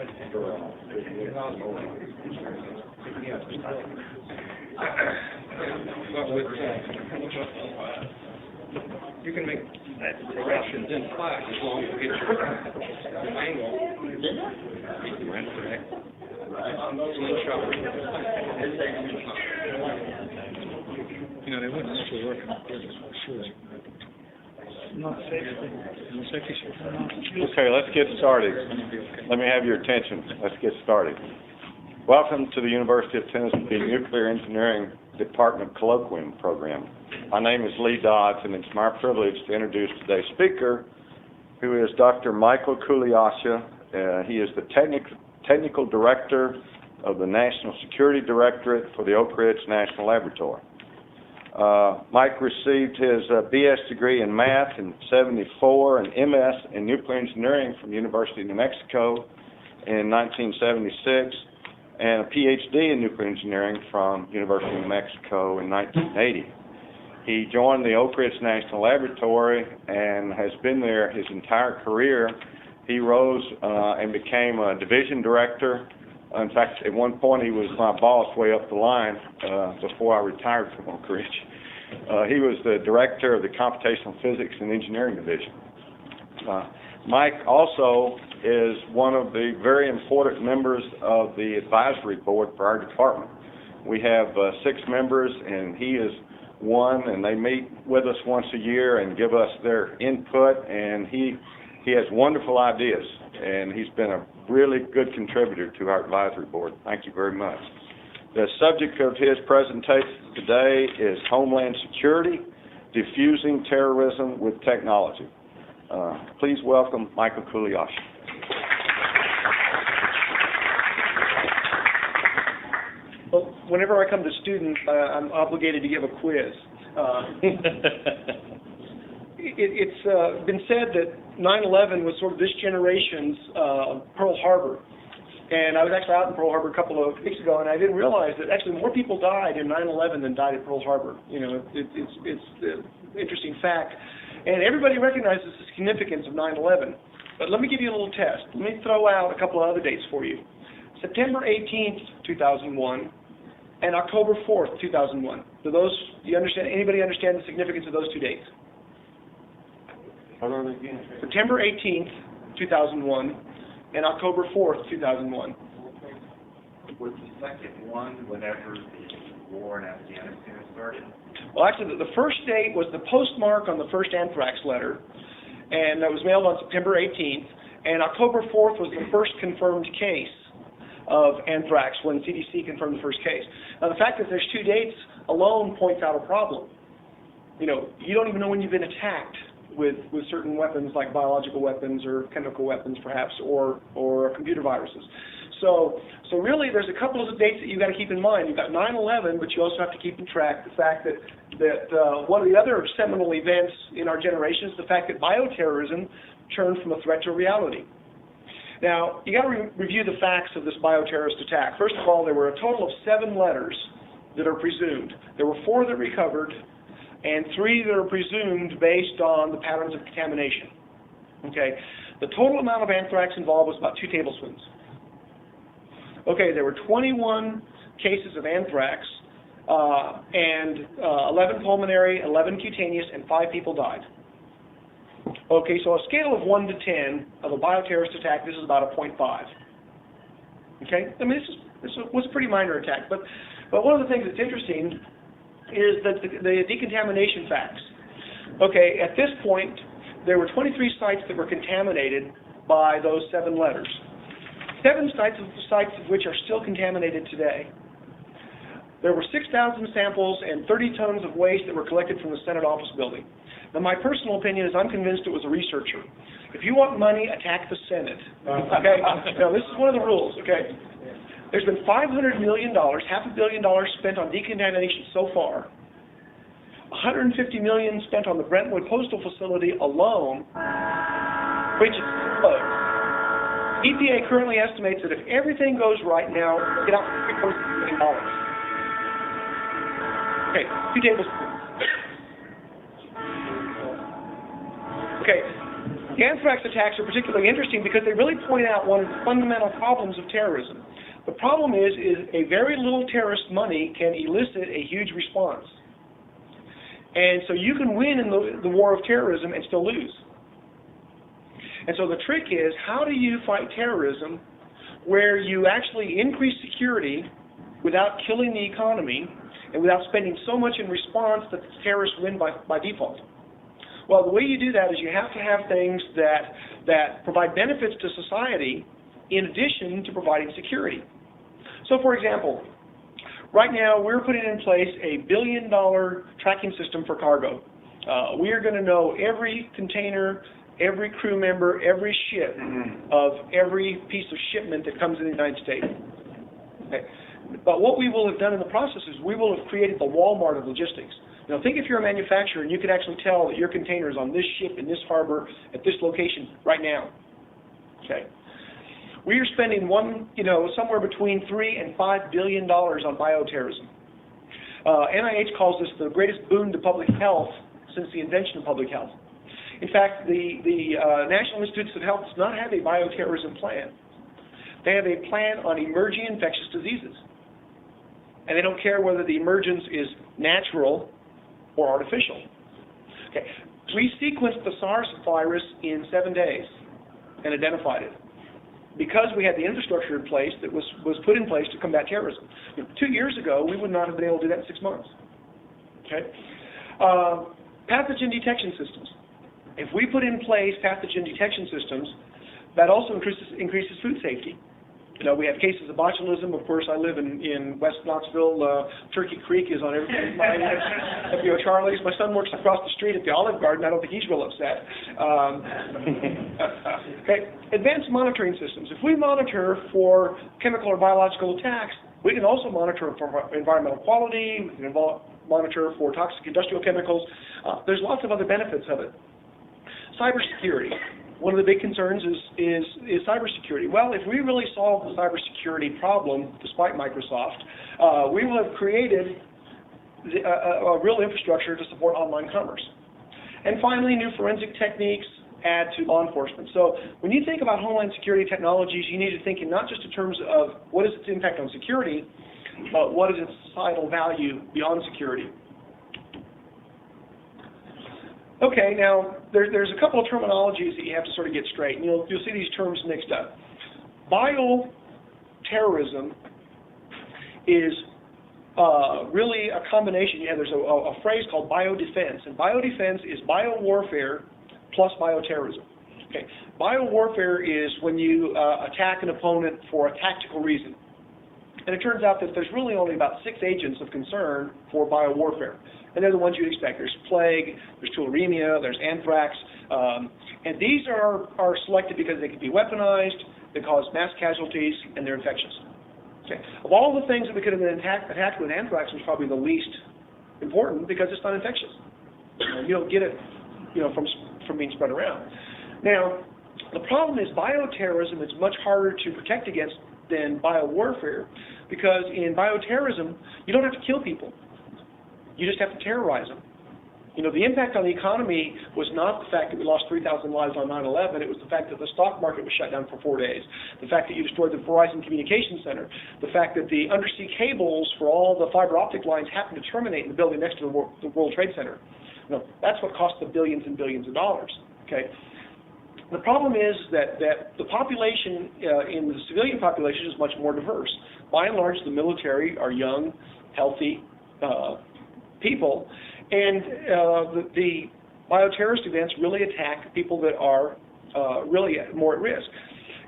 You can make corrections in class as long as you get your angle. Correct. You know, they wouldn't actually work on business for sure. Okay, let's get started. Let me have your attention. Let's get started. Welcome to the University of Tennessee Nuclear Engineering Department Colloquium Program. My name is Lee Dodds, and it's my privilege to introduce today's speaker, who is Dr. Michael Kuliasha. He is the Technical Director of the National Security Directorate for the Oak Ridge National Laboratory. Mike received his BS degree in math in '74 and MS in nuclear engineering from the University of New Mexico in 1976 and a PhD in nuclear engineering from University of New Mexico in 1980. He joined the Oak Ridge National Laboratory and has been there his entire career. He rose and became a division director. In fact, at one point he was my boss way up the line before I retired from Oak Ridge. He was the director of the Computational Physics and Engineering Division. Mike also is one of the very important members of the advisory board for our department. We have 6 members, and he is one, and they meet with us once a year and give us their input, and he has wonderful ideas, and he's been a really good contributor to our advisory board. Thank you very much. The subject of his presentation today is Homeland Security, Defusing Terrorism with Technology. Please welcome Michael Kuliasha. Well, whenever I come to students, I'm obligated to give a quiz. It's been said that 9/11 was sort of this generation's Pearl Harbor. And I was actually out in Pearl Harbor a couple of weeks ago, and I didn't realize that actually more people died in 9/11 than died at Pearl Harbor. You know, it's an interesting fact. And everybody recognizes the significance of 9/11. But let me give you a little test. Let me throw out a couple of other dates for you. September 18th, 2001, and October 4th, 2001. Do those, anybody understand the significance of those 2 dates? Hold on again. September 18th, 2001, and October 4th, 2001. Was the second one whenever the war in Afghanistan started? Well, actually, the first date was the postmark on the first anthrax letter, and that was mailed on September 18th, and October 4th was the first confirmed case of anthrax when CDC confirmed the first case. Now, the fact that there's 2 dates alone points out a problem. You know, you don't even know when you've been attacked with certain weapons like biological weapons or chemical weapons perhaps, or computer viruses. So really there's a couple of dates that you've got to keep in mind. You've got 9/11, but you also have to keep in track the fact that one of the other seminal events in our generation is the fact that bioterrorism turned from a threat to a reality. Now, you got to review the facts of this bioterrorist attack. First of all, there were a total of 7 letters that are presumed. There were 4 that recovered, and 3 that are presumed based on the patterns of contamination. Okay, the total amount of anthrax involved was about 2 tablespoons. Okay, there were 21 cases of anthrax, and 11 pulmonary, 11 cutaneous, and 5 people died. Okay, so a scale of 1 to 10 of a bioterrorist attack, this is about a 0.5. Okay, I mean this was a pretty minor attack, but one of the things that's interesting is that the decontamination facts. Okay, at this point, there were 23 sites that were contaminated by those 7 letters. 7 sites of which are still contaminated today. There were 6,000 samples and 30 tons of waste that were collected from the Senate office building. Now, my personal opinion is I'm convinced it was a researcher. If you want money, attack the Senate. Okay? Now, this is one of the rules, okay? There's been $500 million, $500 million spent on decontamination so far. $150 million spent on the Brentwood Postal Facility alone, which is closed. EPA currently estimates that if everything goes right now, we'll get out for $3.6 million. Okay, 2 tablespoons. Okay, Anthrax attacks are particularly interesting because they really point out one of the fundamental problems of terrorism. The problem is a very little terrorist money can elicit a huge response. And so you can win in the war of terrorism and still lose. And so the trick is, how do you fight terrorism where you actually increase security without killing the economy and without spending so much in response that the terrorists win by default? Well, the way you do that is you have to have things that provide benefits to society in addition to providing security. So, for example, right now we're putting in place a $1 billion tracking system for cargo. We are going to know every container, every crew member, every ship of every piece of shipment that comes in the United States. Okay. But what we will have done in the process is we will have created the Walmart of logistics. Now, think if you're a manufacturer and you could actually tell that your container is on this ship in this harbor at this location right now. Okay. We are spending somewhere between $3 and $5 billion on bioterrorism. NIH calls this the greatest boon to public health since the invention of public health. In fact, the National Institutes of Health does not have a bioterrorism plan. They have a plan on emerging infectious diseases. And they don't care whether the emergence is natural or artificial. Okay. We sequenced the SARS virus in 7 days and identified it because we had the infrastructure in place that was put in place to combat terrorism. 2 years ago, we would not have been able to do that in 6 months. Okay. Pathogen detection systems. If we put in place pathogen detection systems, that also increases food safety. We have cases of botulism. Of course, I live in West Knoxville. Turkey Creek is on everybody's mind. Charlie's. My son works across the street at the Olive Garden. I don't think he's real upset. Okay. Advanced monitoring systems. If we monitor for chemical or biological attacks, we can also monitor for environmental quality. We can monitor for toxic industrial chemicals. There's lots of other benefits of it. Cybersecurity. One of the big concerns is cybersecurity. Well, if we really solve the cybersecurity problem, despite Microsoft, we will have created a real infrastructure to support online commerce. And finally, new forensic techniques add to law enforcement. So when you think about Homeland Security technologies, you need to think in not just in terms of what is its impact on security, but what is its societal value beyond security. Okay, now there's a couple of terminologies that you have to sort of get straight. And you'll see these terms mixed up. Bioterrorism is really a combination. There's a phrase called biodefense, and biodefense is biowarfare plus bioterrorism. Okay, biowarfare is when you attack an opponent for a tactical reason. And it turns out that there's really only about 6 agents of concern for biowarfare. And they're the ones you'd expect. There's plague, there's tularemia, there's anthrax. And these are selected because they can be weaponized, they cause mass casualties, and they're infectious. Okay. Of all the things that we could have been attacked with, anthrax was probably the least important because it's not infectious. You don't get it from being spread around. Now, the problem is bioterrorism is much harder to protect against than biowarfare, because in bioterrorism, you don't have to kill people. You just have to terrorize them. The impact on the economy was not the fact that we lost 3,000 lives on 9/11. It was the fact that the stock market was shut down for 4 days, the fact that you destroyed the Verizon Communications Center, the fact that the undersea cables for all the fiber optic lines happened to terminate in the building next to the World Trade Center. That's what cost the billions and billions of dollars. Okay. The problem is that the population in the civilian population is much more diverse. By and large, the military are young, healthy people, and the bioterrorist events really attack people that are really more at risk.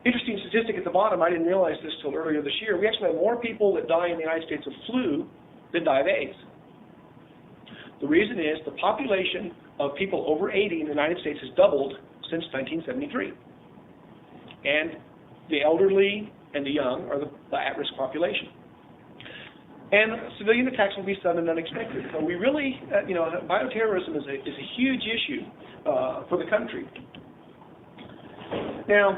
Interesting statistic at the bottom, I didn't realize this till earlier this year, we actually have more people that die in the United States of flu than die of AIDS. The reason is the population of people over 80 in the United States has doubled since 1973. And the elderly and the young are the at-risk population. And civilian attacks will be sudden and unexpected. So we really, bioterrorism is a huge issue for the country. Now,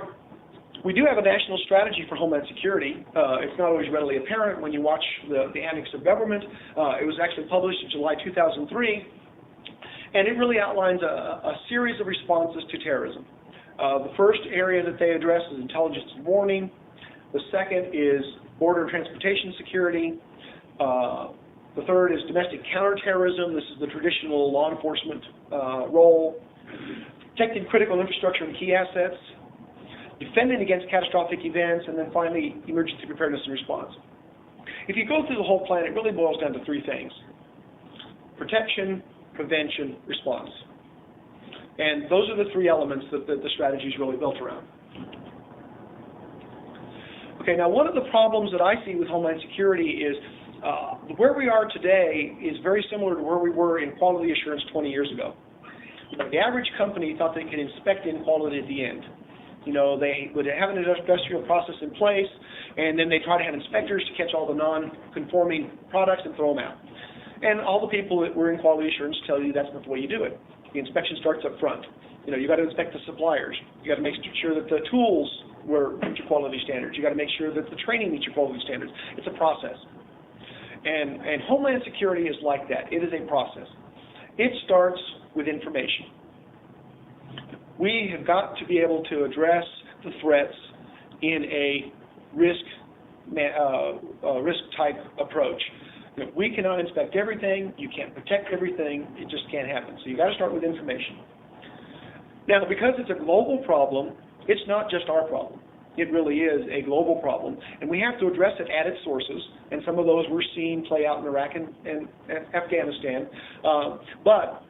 we do have a national strategy for Homeland Security. It's not always readily apparent when you watch the Annex of Government. It was actually published in July 2003. And it really outlines a series of responses to terrorism. The first area that they address is intelligence and warning. The second is border and transportation security. The third is domestic counterterrorism. This is the traditional law enforcement role. Protecting critical infrastructure and key assets. Defending against catastrophic events. And then finally, emergency preparedness and response. If you go through the whole plan, it really boils down to three things: protection, prevention, response. And those are the three elements that the strategy is really built around. Okay, now one of the problems that I see with Homeland Security is where we are today is very similar to where we were in quality assurance 20 years ago. The average company thought they could inspect in quality at the end. They would have an industrial process in place, and then they try to have inspectors to catch all the non-conforming products and throw them out. And all the people that were in quality assurance tell you that's not the way you do it. The inspection starts up front. You got to inspect the suppliers. You got to make sure that the tools meet your quality standards. You got to make sure that the training meets your quality standards. It's a process. And Homeland Security is like that. It is a process. It starts with information. We have got to be able to address the threats in a risk-type approach. We cannot inspect everything. You can't protect everything. It just can't happen. So you got to start with information. Now, because it's a global problem, it's not just our problem. It really is a global problem, and we have to address it at its sources, and some of those we're seeing play out in Iraq and Afghanistan. But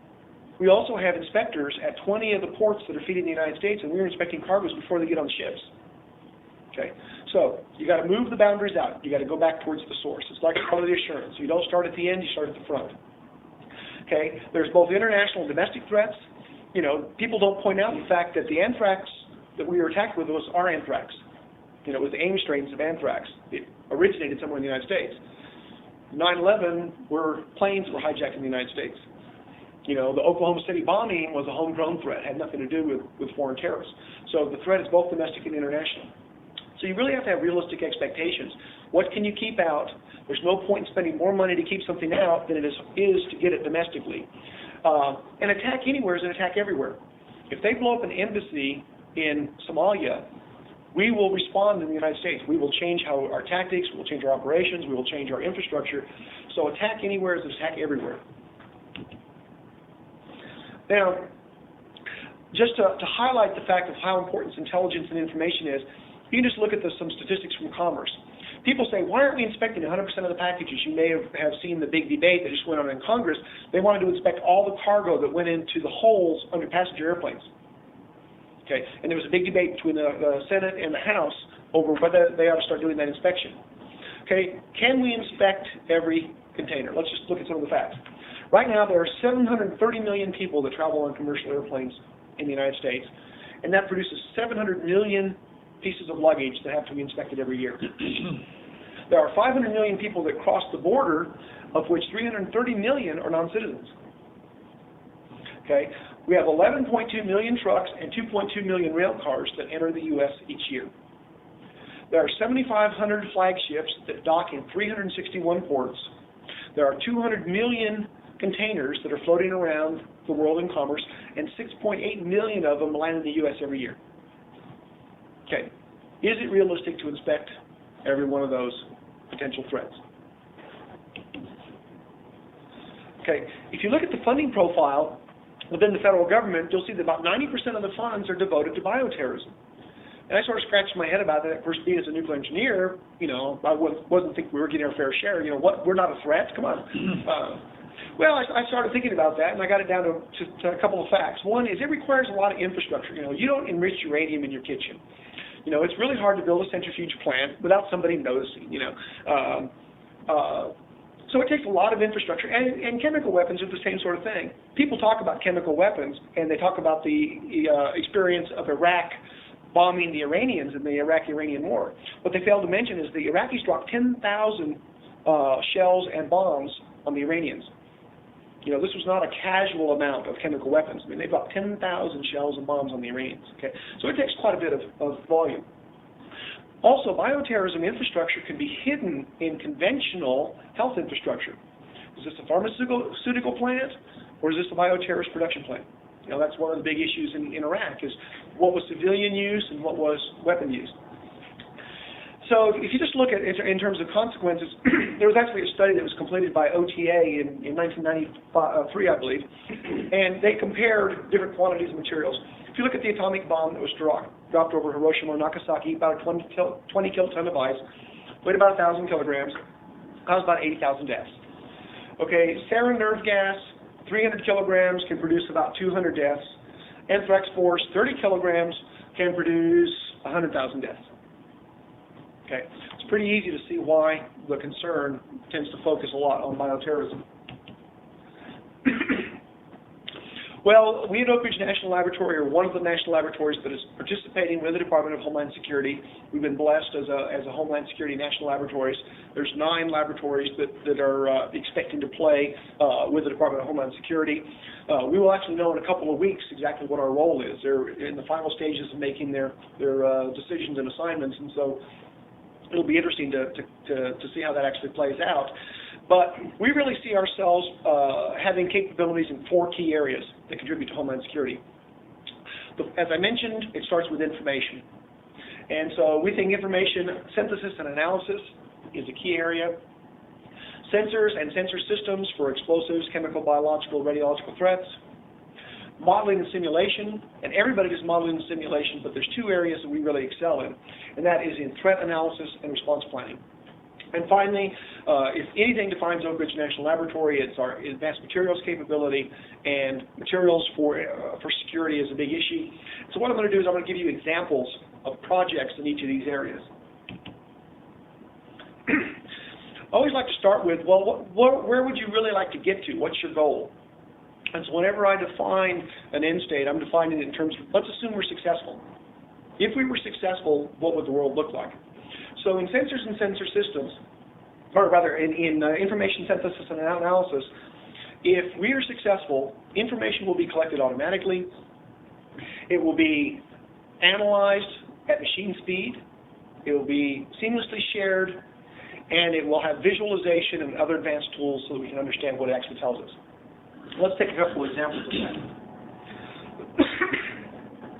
we also have inspectors at 20 of the ports that are feeding the United States, and we're inspecting cargoes before they get on ships. Okay, so you got to move the boundaries out. You got to go back towards the source. It's like quality assurance. You don't start at the end, you start at the front. Okay, there's both international and domestic threats. People don't point out the fact that the anthrax that we were attacked with was our anthrax. It was the AIM strains of anthrax. It originated somewhere in the United States. 9/11, planes were hijacked in the United States. The Oklahoma City bombing was a homegrown threat. It had nothing to do with foreign terrorists. So the threat is both domestic and international. So you really have to have realistic expectations. What can you keep out? There's no point in spending more money to keep something out than it is to get it domestically. An attack anywhere is an attack everywhere. If they blow up an embassy in Somalia, we will respond in the United States. We will change our tactics, we will change our operations, we will change our infrastructure. So attack anywhere is an attack everywhere. Now, just to highlight the fact of how important intelligence and information is, you can just look at some statistics from Commerce. People say, why aren't we inspecting 100% of the packages? You may have seen the big debate that just went on in Congress. They wanted to inspect all the cargo that went into the holes under passenger airplanes. Okay, and there was a big debate between the Senate and the House over whether they ought to start doing that inspection. Okay, can we inspect every container? Let's just look at some of the facts. Right now, there are 730 million people that travel on commercial airplanes in the United States, and that produces 700 million pieces of luggage that have to be inspected every year. There are 500 million people that cross the border, of which 330 million are non-citizens. Okay, we have 11.2 million trucks and 2.2 million rail cars that enter the U.S. each year. There are 7,500 flagships that dock in 361 ports. There are 200 million containers that are floating around the world in commerce, and 6.8 million of them land in the U.S. every year. Okay, is it realistic to inspect every one of those potential threats? Okay, if you look at the funding profile within the federal government, you'll see that about 90% of the funds are devoted to bioterrorism. And I sort of scratched my head about that. Of course, being as a nuclear engineer, I wasn't thinking we were getting our fair share. We're not a threat. Come on. Well, I started thinking about that, and I got it down to a couple of facts. One is it requires a lot of infrastructure. You don't enrich uranium in your kitchen. It's really hard to build a centrifuge plant without somebody noticing. So it takes a lot of infrastructure, and chemical weapons are the same sort of thing. People talk about chemical weapons, and they talk about the experience of Iraq bombing the Iranians in the Iraq-Iranian War. What they failed to mention is the Iraqis dropped 10,000 shells and bombs on the Iranians. This was not a casual amount of chemical weapons. I mean, they dropped 10,000 shells and bombs on the Iranians. Okay, so it takes quite a bit of volume. Also, bioterrorism infrastructure can be hidden in conventional health infrastructure. Is this a pharmaceutical plant, or is this a bioterrorist production plant? You know, that's one of the big issues in Iraq, is what was civilian use and what was weapon use. So if you just look at it in terms of consequences, there was actually a study that was completed by OTA in 1993, I believe, and they compared different quantities of materials. If you look at the atomic bomb that was dropped over Hiroshima or Nagasaki, about a 20 kiloton device, weighed about 1,000 kilograms, caused about 80,000 deaths. Okay, sarin nerve gas, 300 kilograms can produce about 200 deaths. Anthrax spores, 30 kilograms can produce 100,000 deaths. Okay, it's pretty easy to see why the concern tends to focus a lot on bioterrorism. Well, we at Oak Ridge National Laboratory are one of the national laboratories that is participating with the Department of Homeland Security. We've been blessed as a Homeland Security national laboratories. There's 9 laboratories that are expecting to play with the Department of Homeland Security. We will actually know in a couple of weeks exactly what our role is. They're in the final stages of making their decisions and assignments, and so it'll be interesting to see how that actually plays out. But we really see ourselves having capabilities in 4 key areas that contribute to Homeland Security. As I mentioned, it starts with information. And so we think information synthesis and analysis is a key area. Sensors and sensor systems for explosives, chemical, biological, radiological threats. Modeling and simulation, and everybody does modeling and simulation, but there's 2 areas that we really excel in, and that is in threat analysis and response planning. And finally, if anything defines Oak Ridge National Laboratory, it's our advanced materials capability, and materials for security is a big issue. So what I'm going to do is I'm going to give you examples of projects in each of these areas. I always like to start with, well, where would you really like to get to? What's your goal? And so whenever I define an end state, I'm defining it in terms of, let's assume we're successful. If we were successful, what would the world look like? So in sensors and sensor systems, or rather in information synthesis and analysis, if we are successful, information will be collected automatically. It will be analyzed at machine speed. It will be seamlessly shared, and it will have visualization and other advanced tools so that we can understand what it actually tells us. Let's take a couple examples of that.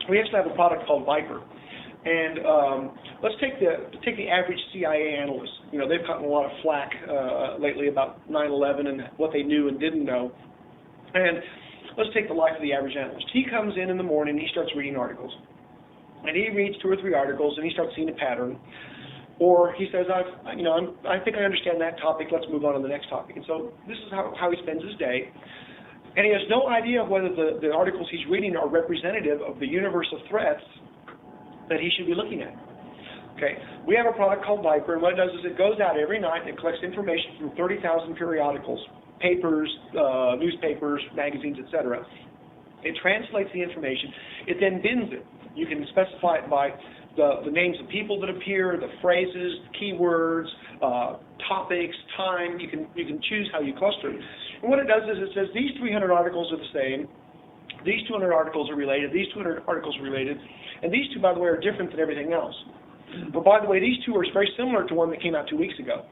We actually have a product called Viper. And let's take the average CIA analyst. You know, they've gotten a lot of flack lately about 9/11 and what they knew and didn't know. And let's take the life of the average analyst. He comes in the morning, he starts reading articles. And he reads 2 or 3 articles, and he starts seeing a pattern. Or he says, I think I understand that topic, let's move on to the next topic. And so this is how he spends his day. And he has no idea whether the articles he's reading are representative of the universe of threats that he should be looking at. Okay, we have a product called Viper, and what it does is it goes out every night and it collects information from 30,000 periodicals, papers, newspapers, magazines, etc. It translates the information. It then bins it. You can specify it by the names of people that appear, the phrases, keywords, topics, time. You can choose how you cluster it. And what it does is it says these 300 articles are the same, these 200 articles are related, these 200 articles are related, and these 2, by the way, are different than everything else. But by the way, these 2 are very similar to one that came out 2 weeks ago.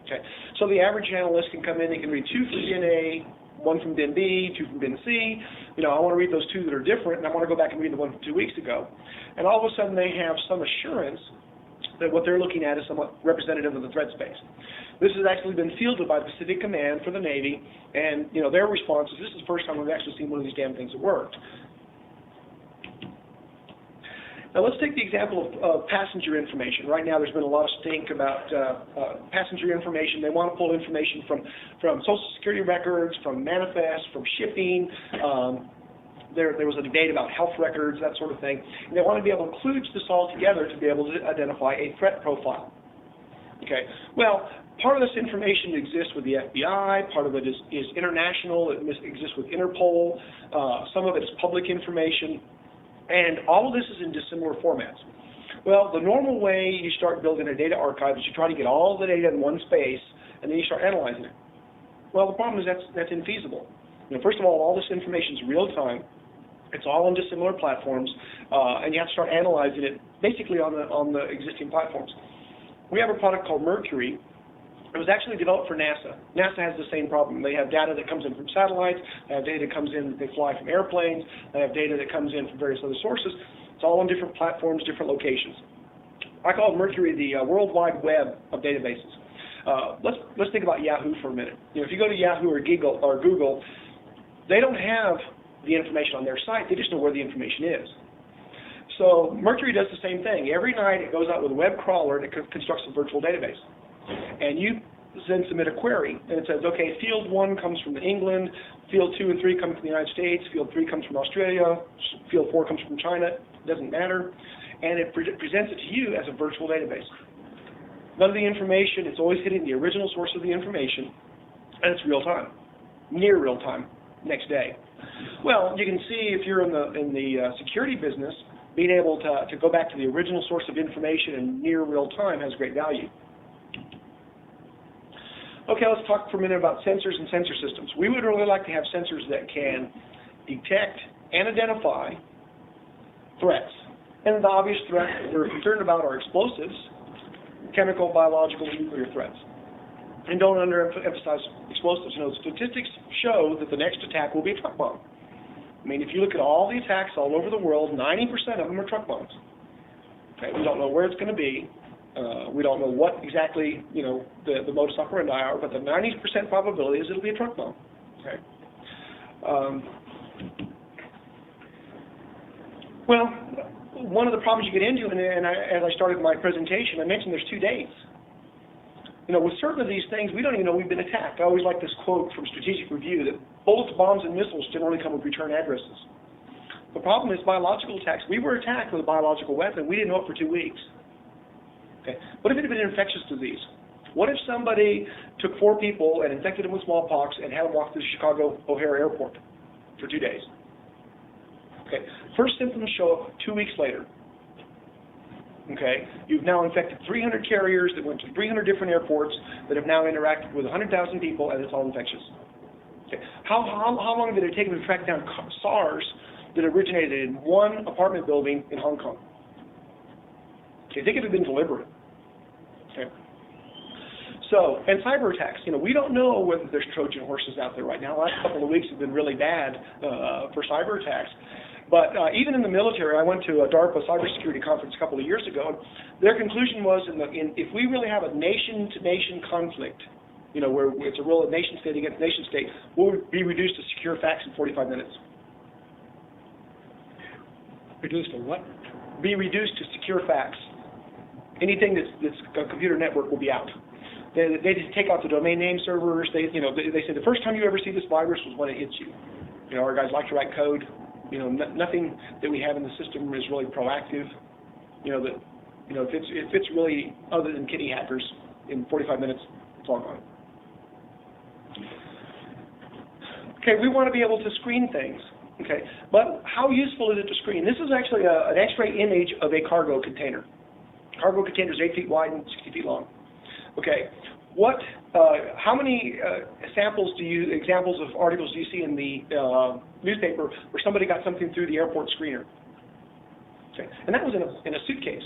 Okay, so the average analyst can come in, he can read 2 from bin A, 1 from bin B, 2 from bin C. You know, I want to read those 2 that are different, and I want to go back and read the one from 2 weeks ago. And all of a sudden they have some assurance that what they're looking at is somewhat representative of the threat space. This has actually been fielded by Pacific Command for the Navy, and you know their response is, this is the first time we've actually seen one of these damn things that worked. Now let's take the example of passenger information. Right now there's been a lot of stink about passenger information. They want to pull information from Social Security records, from manifests, from shipping. There was a debate about health records, that sort of thing. And they want to be able to kludge this all together to be able to identify a threat profile. Okay, well, part of this information exists with the FBI, part of it is international, it exists with Interpol, some of it is public information, and all of this is in dissimilar formats. Well, the normal way you start building a data archive is you try to get all the data in one space, and then you start analyzing it. Well, the problem is that's infeasible. You know, first of all this information is real time. It's all on dissimilar platforms, and you have to start analyzing it basically on the existing platforms. We have a product called Mercury, It was actually developed for NASA. NASA has the same problem. They have data that comes in from satellites, they have data that comes in that they fly from airplanes, they have data that comes in from various other sources. It's all on different platforms, different locations. I call Mercury the World Wide Web of databases. Let's think about Yahoo for a minute. If you go to Yahoo or Google, they don't have the information on their site. They just know where the information is. So Mercury does the same thing. Every night it goes out with a web crawler that constructs a virtual database. And you then submit a query, and it says, okay, field 1 comes from England, field 2 and 3 come from the United States, field 3 comes from Australia, field 4 comes from China, it doesn't matter, and it presents it to you as a virtual database. None of the information, it's always hitting the original source of the information, and it's real time, near real time, next day. Well, you can see if you're in the security business, being able to go back to the original source of information in near real time has great value. Okay, let's talk for a minute about sensors and sensor systems. We would really like to have sensors that can detect and identify threats. And the obvious threats that we're concerned about are explosives, chemical, biological, nuclear threats. And don't underemphasize explosives. Statistics show that the next attack will be a truck bomb. I mean, if you look at all the attacks all over the world, 90% of them are truck bombs. Okay, we don't know where it's going to be. We don't know what exactly, the modus operandi are, but the 90% probability is it'll be a truck bomb. Okay. Well, one of the problems you get into, as I started my presentation, I mentioned there's 2 dates. With certain of these things, we don't even know we've been attacked. I always like this quote from Strategic Review that bullets, bombs, and missiles generally come with return addresses. The problem is biological attacks. We were attacked with a biological weapon. We didn't know it for 2 weeks. Okay. What if it had been an infectious disease? What if somebody took 4 people and infected them with smallpox and had them walk through the Chicago O'Hare Airport for 2 days? Okay. First symptoms show up 2 weeks later. Okay. You've now infected 300 carriers that went to 300 different airports that have now interacted with 100,000 people, and it's all infectious. Okay. How long did it take them to track down SARS that originated in one apartment building in Hong Kong? Okay, they could have been deliberate. Okay. So, and cyber attacks. We don't know whether there's Trojan horses out there right now. The last couple of weeks have been really bad for cyber attacks. But even in the military, I went to a DARPA cybersecurity conference a couple of years ago. Their conclusion was, if we really have a nation-to-nation conflict, where it's a real nation-state against nation-state, we'll be reduced to secure facts in 45 minutes. Reduced to what? Be reduced to secure facts. Anything that's a computer network will be out. They just take out the domain name servers. They say the first time you ever see this virus was when it hits you. Our guys like to write code. Nothing that we have in the system is really proactive. If it's really other than kitty hackers, in 45 minutes, it's all gone. Okay, we want to be able to screen things. Okay, but how useful is it to screen? This is actually an X-ray image of a cargo container. Cargo container is 8 feet wide and 60 feet long. Okay, how many examples of articles do you see in the newspaper where somebody got something through the airport screener? Okay, and that was in a suitcase.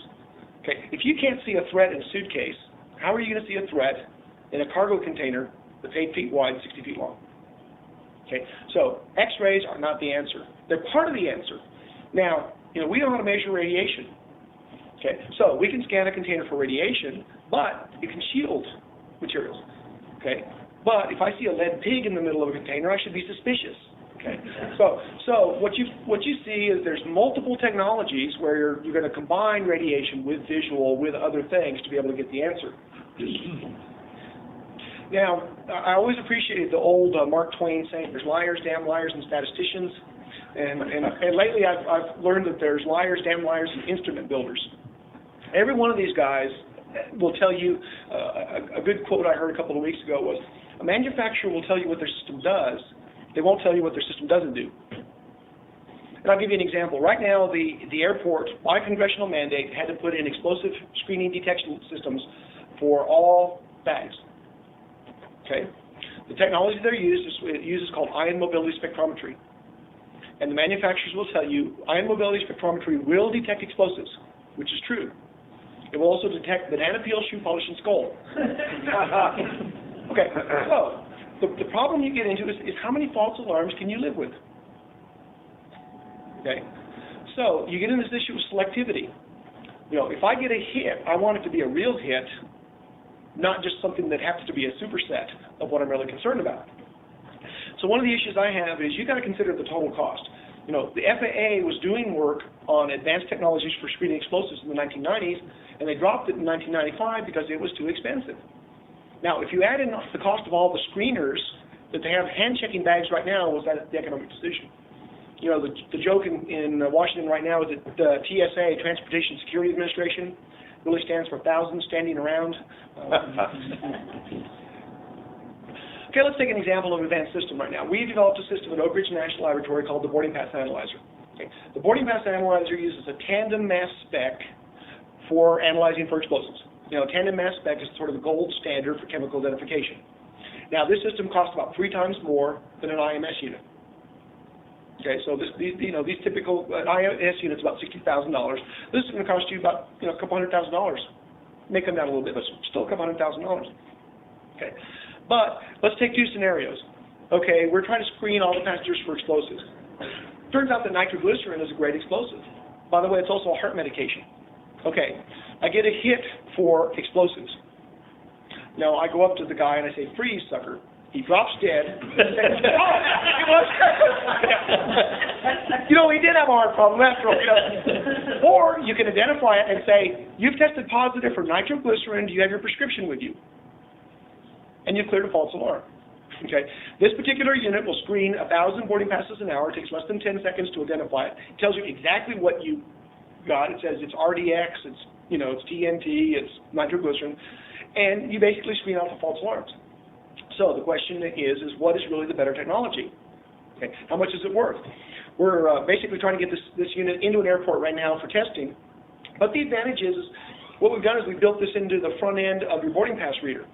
Okay, if you can't see a threat in a suitcase, how are you going to see a threat in a cargo container that's 8 feet wide, 60 feet long? Okay, so X-rays are not the answer. They're part of the answer. Now, we know how to measure radiation. Okay, so we can scan a container for radiation, but it can shield materials. Okay, but if I see a lead pig in the middle of a container, I should be suspicious. Okay, so what you see is there's multiple technologies where you're going to combine radiation with visual with other things to be able to get the answer. Now, I always appreciated the old Mark Twain saying, "There's liars, damn liars, and statisticians." And lately, I've learned that there's liars, damn liars, and instrument builders. Every one of these guys will tell you, a good quote I heard a couple of weeks ago was, a manufacturer will tell you what their system does, they won't tell you what their system doesn't do. And I'll give you an example. Right now, the airport, by congressional mandate, had to put in explosive screening detection systems for all bags. Okay? The technology they're uses called ion mobility spectrometry. And the manufacturers will tell you ion mobility spectrometry will detect explosives, which is true. It will also detect banana peel, shoe polish, and skull. Okay, so the problem you get into is how many false alarms can you live with? Okay, so you get into this issue of selectivity. You know, if I get a hit, I want it to be a real hit, not just something that happens to be a superset of what I'm really concerned about. So one of the issues I have is you got to consider the total cost. You know, the FAA was doing work on advanced technologies for screening explosives in the 1990s, and they dropped it in 1995 because it was too expensive. Now, if you add in the cost of all the screeners that they have hand-checking bags right now, was that the economic decision? You know, the joke in Washington right now is that the TSA, Transportation Security Administration, really stands for thousands standing around. Okay, let's take an example of an advanced system right now. We've developed a system at Oak Ridge National Laboratory called the Boarding Pass Analyzer. Okay. The Boarding Pass Analyzer uses a tandem mass spec for analyzing for explosives. You know, tandem mass spec is sort of the gold standard for chemical identification. Now, this system costs about 3 times more than an IMS unit. Okay, so these typical IMS units about $60,000. This is going to cost you about a couple $100,000. May come down a little bit, but still a couple $100,000. Okay, but let's take 2 scenarios. Okay, we're trying to screen all the passengers for explosives. Turns out that nitroglycerin is a great explosive. By the way, it's also a heart medication. Okay, I get a hit for explosives. Now I go up to the guy and I say, "Freeze, sucker." He drops dead. He did have a heart problem after all. Or you can identify it and say, "You've tested positive for nitroglycerin. Do you have your prescription with you?" And you've cleared a false alarm. Okay. This particular unit will screen 1,000 boarding passes an hour. It takes less than 10 seconds to identify it. It tells you exactly what you got. It says it's RDX, it's TNT, it's nitroglycerin, and you basically screen out the false alarms. So the question is what is really the better technology? Okay. How much is it worth? We're basically trying to get this unit into an airport right now for testing. But the advantage is what we've done is we've built this into the front end of your boarding pass reader.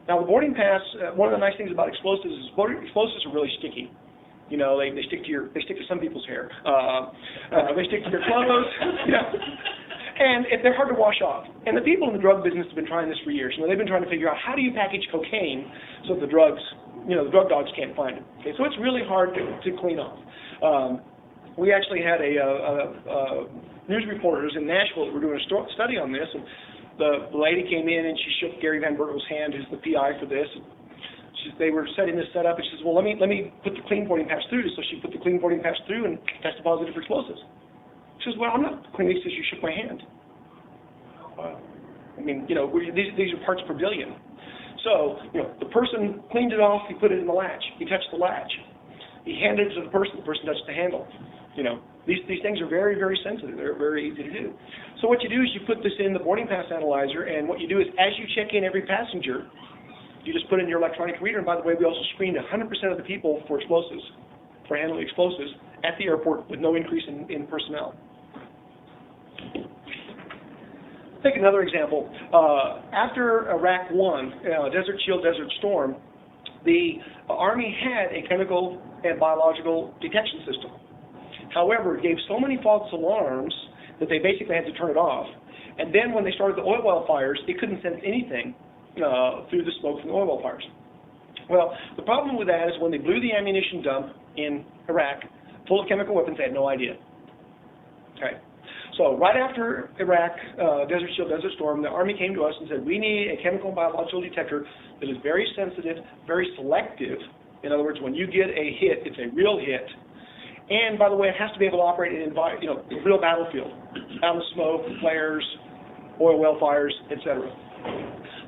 Now, the boarding pass, one of the nice things about explosives is explosives are really sticky. You know, they stick to some people's hair. They stick to your clothes. And they're hard to wash off. And the people in the drug business have been trying this for years. They've been trying to figure out how do you package cocaine so the drug dogs can't find it. Okay, so it's really hard to clean off. We actually had a news reporters in Nashville that were doing a study on this, and the lady came in and she shook Gary Van Berkel's hand, who's the PI for this. They were setting this up, and she says, "Well, let me put the clean boarding pass through." So she put the clean boarding pass through and tested positive for explosives. She says, "Well, I'm not clean." He says, "You shook my hand." Wow. I mean, these are parts per billion. So, the person cleaned it off. He put it in the latch. He touched the latch. He handed it to the person. The person touched the handle. These things are very, very sensitive. They're very easy to do. So what you do is you put this in the boarding pass analyzer, and what you do is as you check in every passenger, you just put in your electronic reader. And by the way, we also screened 100% of the people for explosives, for handling explosives at the airport with no increase in personnel. Take another example. After Iraq One, Desert Shield, Desert Storm, the Army had a chemical and biological detection system. However, it gave so many false alarms that they basically had to turn it off. And then when they started the oil well fires, it couldn't sense anything through the smoke from the oil well fires. Well, the problem with that is when they blew the ammunition dump in Iraq, full of chemical weapons, they had no idea. Okay. So right after Iraq, Desert Shield, Desert Storm, the Army came to us and said, we need a chemical and biological detector that is very sensitive, very selective. In other words, when you get a hit, it's a real hit. And by the way, it has to be able to operate in a real battlefield, out in the smoke, flares, oil well fires, etc.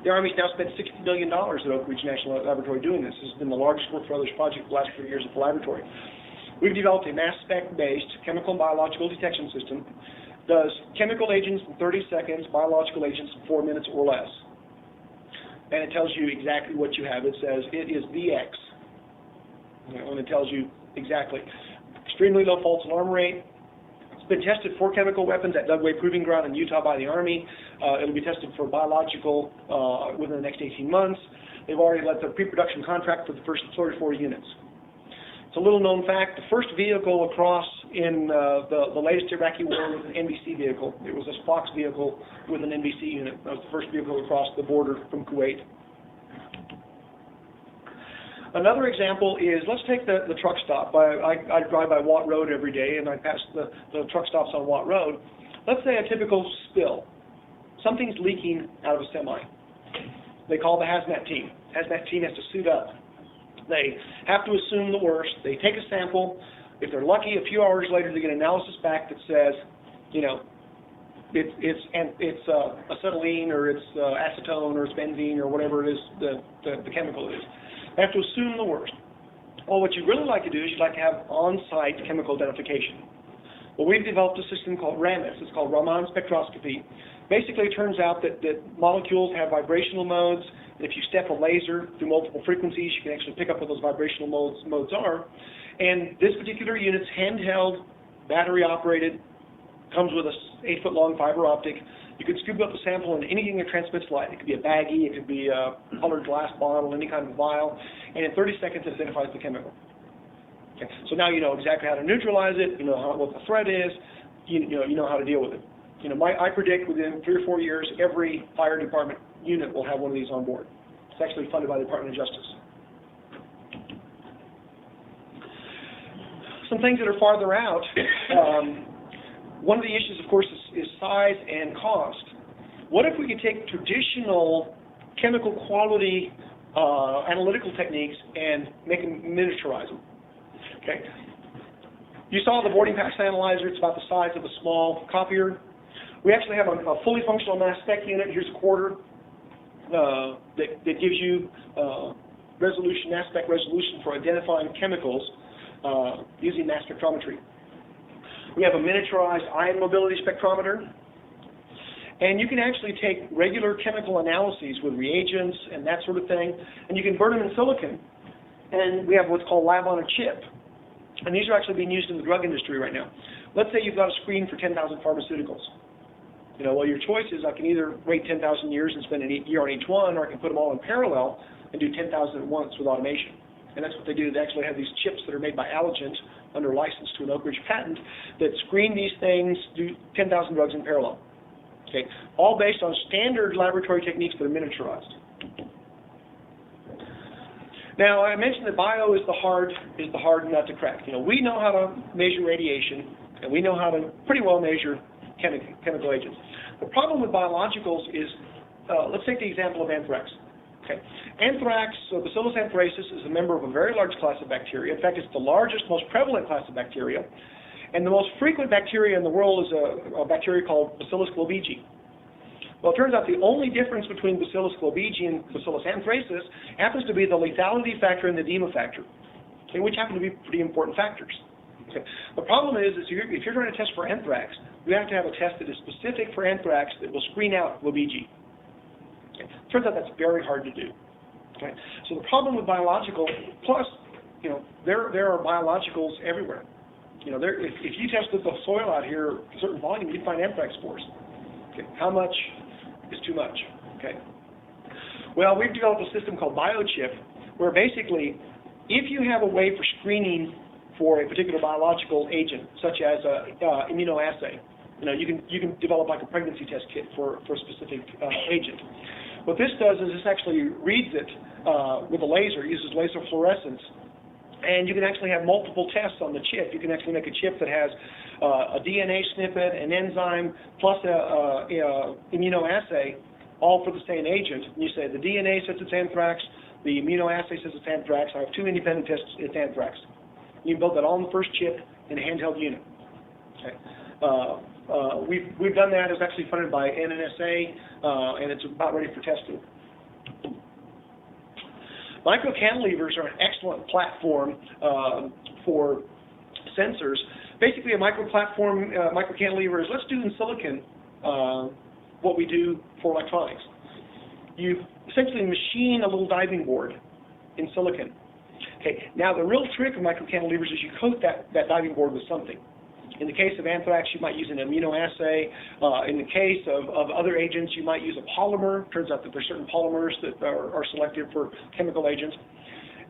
The Army's now spent $60 million at Oak Ridge National Laboratory doing this. This has been the largest work for others project for the last 3 years at the laboratory. We've developed a mass spec-based chemical and biological detection system. Does chemical agents in 30 seconds, biological agents in 4 minutes or less. And it tells you exactly what you have. It says it is VX. And it tells you exactly. Extremely low false alarm rate. It's been tested for chemical weapons at Dugway Proving Ground in Utah by the Army. It'll be tested for biological within the next 18 months. They've already let the pre-production contract for the first 34 units. It's a little known fact, the first vehicle across in the latest Iraqi war with an NBC vehicle. It was a Fox vehicle with an NBC unit. That was the first vehicle across the border from Kuwait. Another example is, let's take the truck stop. I drive by Watt Road every day, and I pass the truck stops on Watt Road. Let's say a typical spill. Something's leaking out of a semi. They call the hazmat team. Hazmat team has to suit up. They have to assume the worst. They take a sample. If they're lucky, a few hours later, they get analysis back that says, you know, it's acetylene, or it's acetone, or it's benzene, or whatever it is the chemical is. They have to assume the worst. Well, what you'd really like to do is you'd like to have on-site chemical identification. Well, we've developed a system called RAMIS. It's called Raman spectroscopy. Basically, it turns out that molecules have vibrational modes, and if you step a laser through multiple frequencies, you can actually pick up what those vibrational modes are. And this particular unit's handheld, battery-operated, comes with a 8-foot-long fiber optic. You can scoop up a sample in anything that transmits light. It could be a baggie, it could be a colored glass bottle, any kind of vial, and in 30 seconds it identifies the chemical. Okay. So now you know exactly how to neutralize it, you know what the threat is, you know how to deal with it. You know, I predict within 3 or 4 years, every fire department unit will have one of these on board. It's actually funded by the Department of Justice. Some things that are farther out. One of the issues, of course, is size and cost. What if we could take traditional chemical quality analytical techniques and make them, miniaturize them? Okay. You saw the boarding pass analyzer. It's about the size of a small copier. We actually have a fully functional mass spec unit. Here's a quarter that gives you mass spec resolution for identifying chemicals using mass spectrometry. We have a miniaturized ion mobility spectrometer. And you can actually take regular chemical analyses with reagents and that sort of thing, and you can burn them in silicon. And we have what's called lab on a chip. And these are actually being used in the drug industry right now. Let's say you've got a screen for 10,000 pharmaceuticals. You know, well, your choice is I can either wait 10,000 years and spend a year on each one, or I can put them all in parallel and do 10,000 at once with automation. And that's what they do. They actually have these chips that are made by Allergent under license to an Oak Ridge patent that screen these things, do 10,000 drugs in parallel. Okay, all based on standard laboratory techniques that are miniaturized. Now, I mentioned that bio is the hard nut to crack. You know, we know how to measure radiation, and we know how to pretty well measure chemical agents. The problem with biologicals is, let's take the example of anthrax. Okay. Anthrax, Bacillus anthracis, is a member of a very large class of bacteria. In fact, it's the largest, most prevalent class of bacteria. And the most frequent bacteria in the world is a bacteria called Bacillus globigi. Well, it turns out the only difference between Bacillus globigi and Bacillus anthracis happens to be the lethality factor and the edema factor, okay, which happen to be pretty important factors. Okay. The problem is if you're trying to test for anthrax, you have to have a test that is specific for anthrax that will screen out globigi. Okay. Turns out that's very hard to do. Okay. So the problem with biological, plus, you know, there are biologicals everywhere. You know, if you tested the soil out here a certain volume, you'd find anthrax spores. Okay. How much is too much? Okay. Well, we've developed a system called BioChip, where basically, if you have a way for screening for a particular biological agent, such as immunoassay, you know, you can develop like a pregnancy test kit for a specific agent. What this does is this actually reads it with a laser, uses laser fluorescence, and you can actually have multiple tests on the chip. You can actually make a chip that has a DNA snippet, an enzyme, plus a immunoassay, all for the same agent. And you say the DNA says it's anthrax, the immunoassay says it's anthrax. I have two independent tests, it's anthrax. You can build that all in the first chip in a handheld unit. Okay. We've done that. It's actually funded by NNSA, and it's about ready for testing. Microcantilevers are an excellent platform for sensors. Basically, a microcantilever is, let's do in silicon what we do for electronics. You essentially machine a little diving board in silicon. Okay. Now, the real trick of microcantilevers is you coat that diving board with something. In the case of anthrax, you might use an immunoassay. In the case of other agents, you might use a polymer. Turns out that there are certain polymers that are selected for chemical agents.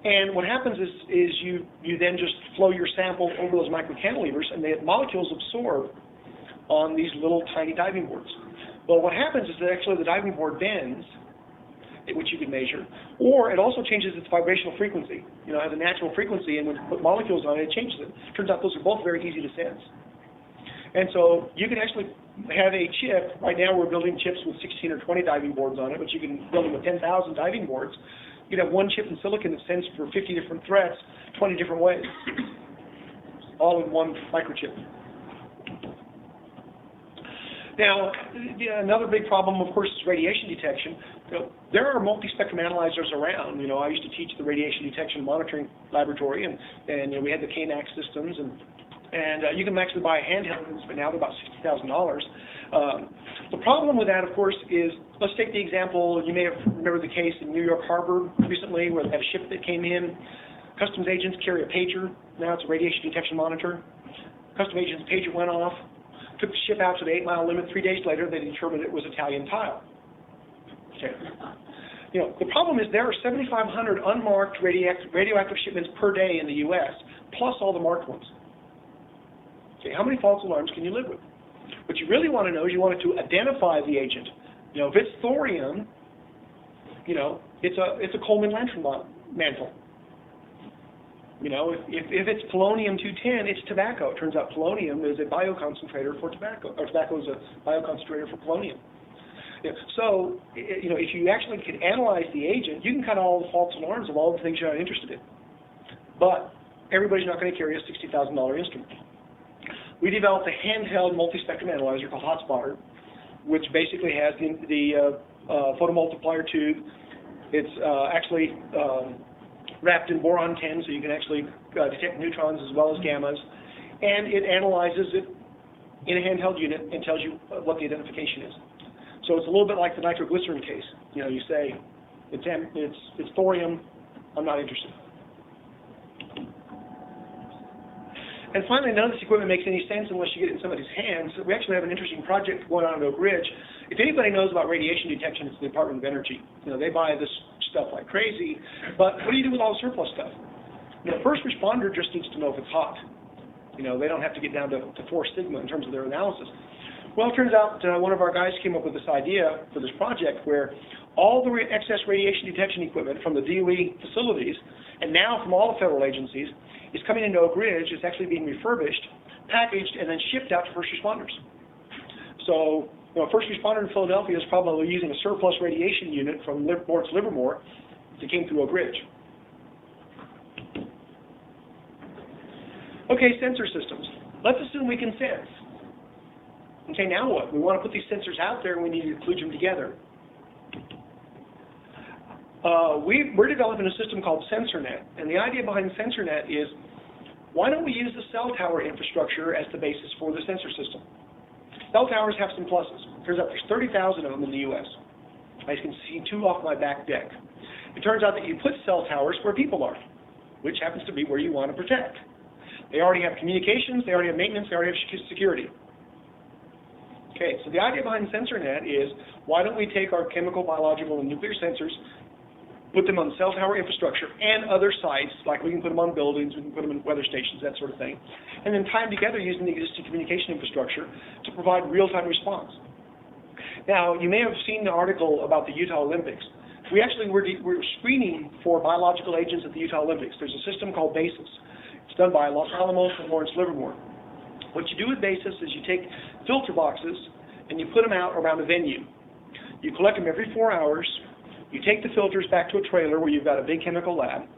And what happens is you then just flow your sample over those microcantilevers, and the molecules absorb on these little tiny diving boards. Well, what happens is that actually the diving board bends, which you can measure, or it also changes its vibrational frequency. You know, it has a natural frequency, and when you put molecules on it, it changes it. Turns out those are both very easy to sense. And so you can actually have a chip. Right now we're building chips with 16 or 20 diving boards on it, but you can build them with 10,000 diving boards. You can have one chip in silicon that sends for 50 different threats, 20 different ways, all in one microchip. Now, another big problem, of course, is radiation detection. You know, there are multi-spectrum analyzers around. You know, I used to teach the radiation detection monitoring laboratory, and you know, we had the KNAX systems, and you can actually buy handheld ones, but now they're about $60,000. The problem with that, of course, is, let's take the example, you may have remembered the case in New York Harbor recently, where they had a ship that came in. Customs agents carry a pager. Now it's a radiation detection monitor. Customs agent's pager went off. Took the ship out to the 8-mile limit. 3 days later, they determined it was Italian tile. Okay. You know, the problem is there are 7,500 unmarked radioactive shipments per day in the U.S., plus all the marked ones. Okay, how many false alarms can you live with? What you really want to know is you want it to identify the agent. You know, if it's thorium, you know, it's a Coleman lantern mantle. You know, if it's polonium-210, it's tobacco. It turns out polonium is a bioconcentrator for tobacco, or tobacco is a bioconcentrator for polonium. Yeah, so, you know, if you actually can analyze the agent, you can cut all the false alarms of all the things you're not interested in. But everybody's not going to carry a $60,000 instrument. We developed a handheld multi-spectrum analyzer called HotSpotter, which basically has the photomultiplier tube. It's actually wrapped in boron 10, so you can actually detect neutrons as well as gammas. And it analyzes it in a handheld unit and tells you what the identification is. So it's a little bit like the nitroglycerin case. You know, you say, it's thorium, I'm not interested. And finally, none of this equipment makes any sense unless you get it in somebody's hands. We actually have an interesting project going on at Oak Ridge. If anybody knows about radiation detection, it's the Department of Energy. You know, they buy this stuff like crazy, but what do you do with all the surplus stuff? You know, first responder just needs to know if it's hot. You know, they don't have to get down to 4 sigma in terms of their analysis. Well, it turns out one of our guys came up with this idea for this project where all the excess radiation detection equipment from the DOE facilities, and now from all the federal agencies, is coming into Oak Ridge. It's actually being refurbished, packaged, and then shipped out to first responders. So, you know, a first responder in Philadelphia is probably using a surplus radiation unit from Lawrence Livermore that came through Oak Ridge. Okay, sensor systems. Let's assume we can sense. Okay, now what? We want to put these sensors out there and we need to kludge them together. We're developing a system called SensorNet, and the idea behind SensorNet is, why don't we use the cell tower infrastructure as the basis for the sensor system? Cell towers have some pluses. Turns out there's 30,000 of them in the U.S. I can see 2 off my back deck. It turns out that you put cell towers where people are, which happens to be where you want to protect. They already have communications, they already have maintenance, they already have security. Okay, so the idea behind SensorNet is, why don't we take our chemical, biological, and nuclear sensors, put them on cell tower infrastructure and other sites, like we can put them on buildings, we can put them in weather stations, that sort of thing, and then tie them together using the existing communication infrastructure to provide real-time response. Now, you may have seen the article about the Utah Olympics. We actually were screening for biological agents at the Utah Olympics. There's a system called BASIS. It's done by Los Alamos and Lawrence Livermore. What you do with BASIS is you take filter boxes and you put them out around a venue. You collect them every 4 hours. You take the filters back to a trailer where you've got a big chemical lab.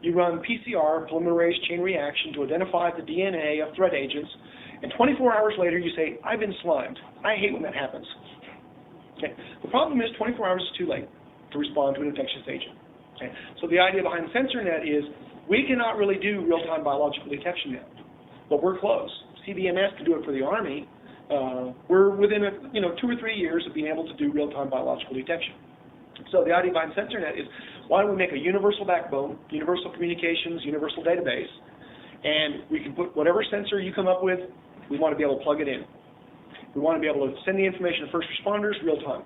You run PCR, polymerase chain reaction, to identify the DNA of threat agents. And 24 hours later, you say, I've been slimed. I hate when that happens. Okay. The problem is 24 hours is too late to respond to an infectious agent. Okay. So the idea behind SensorNet is we cannot really do real-time biological detection yet, but we're close. CBMS can do it for the Army. We're within 2 or 3 years of being able to do real-time biological detection. So the idea behind SensorNet is, why don't we make a universal backbone, universal communications, universal database, and we can put whatever sensor you come up with, we want to be able to plug it in. We want to be able to send the information to first responders real time.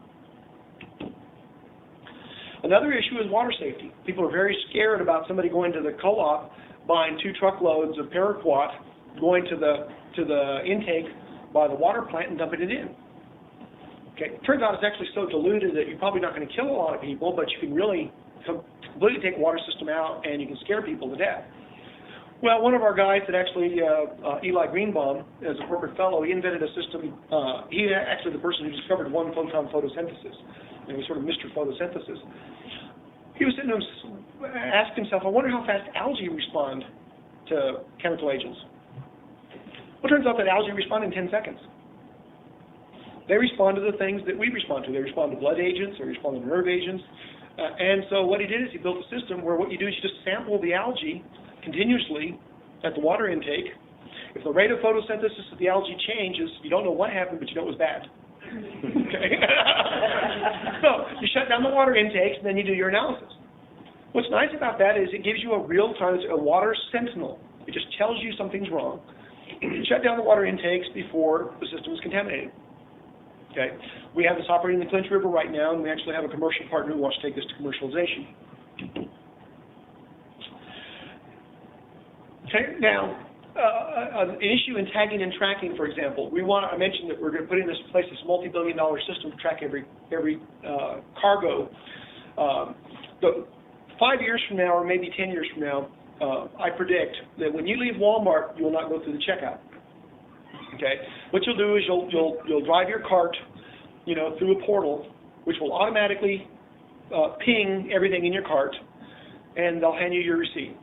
Another issue is water safety. People are very scared about somebody going to the co-op, buying 2 truckloads of paraquat, going to the intake by the water plant and dumping it in. Okay, turns out it's actually so diluted that you're probably not going to kill a lot of people, but you can really completely take a water system out and you can scare people to death. Well, one of our guys that actually, Eli Greenbaum, as a corporate fellow, he invented a system. He actually the person who discovered one photon photosynthesis. He was sort of Mr. Photosynthesis. He was sitting there asking himself, I wonder how fast algae respond to chemical agents. Well, it turns out that algae respond in 10 seconds. They respond to the things that we respond to. They respond to blood agents, they respond to nerve agents. And so what he did is he built a system where what you do is you just sample the algae continuously at the water intake. If the rate of photosynthesis of the algae changes, you don't know what happened, but you know it was bad. Okay? So you shut down the water intakes, and then you do your analysis. What's nice about that is it gives you a real-time, a water sentinel. It just tells you something's wrong. You shut down the water intakes before the system is contaminated. Okay? We have this operating in the Clinch River right now, and we actually have a commercial partner who wants to take this to commercialization. Okay, now, an issue in tagging and tracking, for example. I mentioned that we're going to put in place this multi-billion-dollar system to track every cargo. 5 years from now, or maybe 10 years from now, I predict that when you leave Walmart, you will not go through the checkout. Okay, what you'll do is you'll drive your cart, through a portal, which will automatically ping everything in your cart, and they'll hand you your receipt.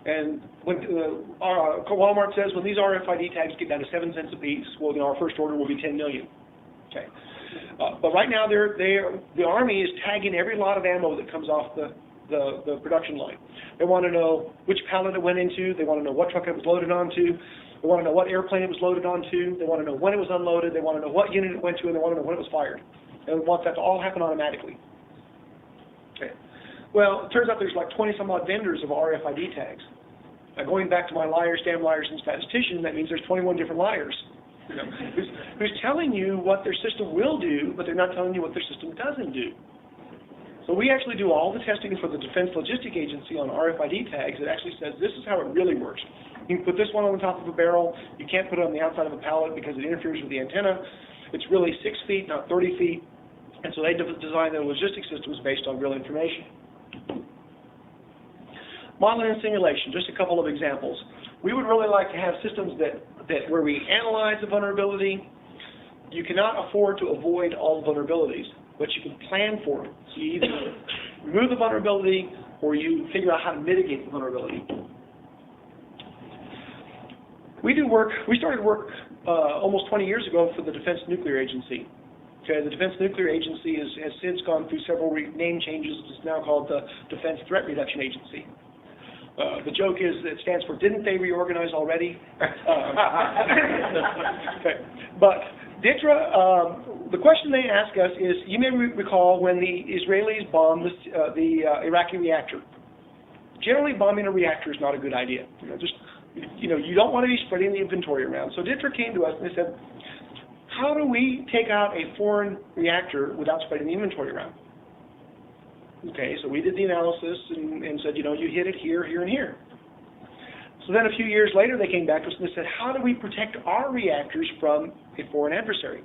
And when Walmart says when these RFID tags get down to 7 cents a piece, well, our first order will be 10 million. Okay, but right now the Army is tagging every lot of ammo that comes off the production line. They want to know which pallet it went into. They want to know what truck it was loaded onto. They want to know what airplane it was loaded onto. They want to know when it was unloaded. They want to know what unit it went to, and they want to know when it was fired. And they want that to all happen automatically. Okay. Well, it turns out there's like 20-some-odd vendors of RFID tags. Now, going back to my liars, damn liars, and statistician, that means there's 21 different liars. Who's telling you what their system will do, but they're not telling you what their system doesn't do. So we actually do all the testing for the Defense Logistic Agency on RFID tags. It actually says this is how it really works. You can put this one on the top of a barrel. You can't put it on the outside of a pallet because it interferes with the antenna. It's really 6 feet, not 30 feet. And so they designed their logistics systems based on real information. Modeling and simulation, just a couple of examples. We would really like to have systems that where we analyze the vulnerability. You cannot afford to avoid all vulnerabilities, but you can plan for them. So you either remove the vulnerability or you figure out how to mitigate the vulnerability. We started work almost 20 years ago for the Defense Nuclear Agency. Okay, the Defense Nuclear Agency has since gone through several name changes. It's now called the Defense Threat Reduction Agency. The joke is it stands for didn't they reorganize already? Okay. But DITRA, the question they ask us is, you may recall when the Israelis bombed the Iraqi reactor. Generally, bombing a reactor is not a good idea. You don't want to be spreading the inventory around. So DITRA came to us and they said, how do we take out a foreign reactor without spreading the inventory around? Okay, so we did the analysis and said, you hit it here, here, and here. So then a few years later, they came back to us and they said, how do we protect our reactors from a foreign adversary?